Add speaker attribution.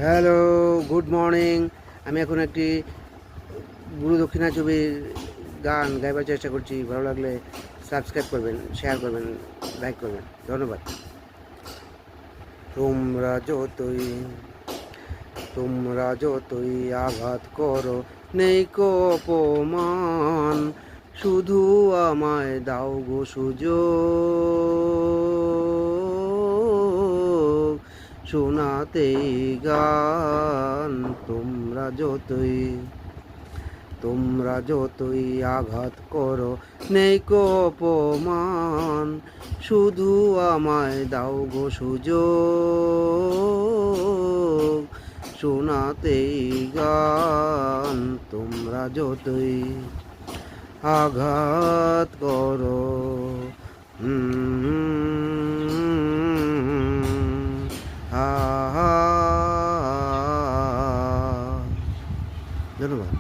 Speaker 1: Hello, good morning. আমি এখন একটি গুরু দক্ষিণা ছবির গান গাইবার চেষ্টা করছি। ভালো লাগলে সাবস্ক্রাইব করবেন, শেয়ার করবেন, লাইক করবেন। ধন্যবাদ। তোমরা যতই তোমরা যতই আঘাত করো, নেই কো অপমান, শুধু আমায় দাও গো সুযোগ শোনাতেই গান। তোমরা যতই আঘাত করো, নেই কো অপমান, শুধু আমায় দাও গো সুযোগ শোনাতেই গান। তোমরা যতই আঘাত করো, হা হা। ধন্যবাদ।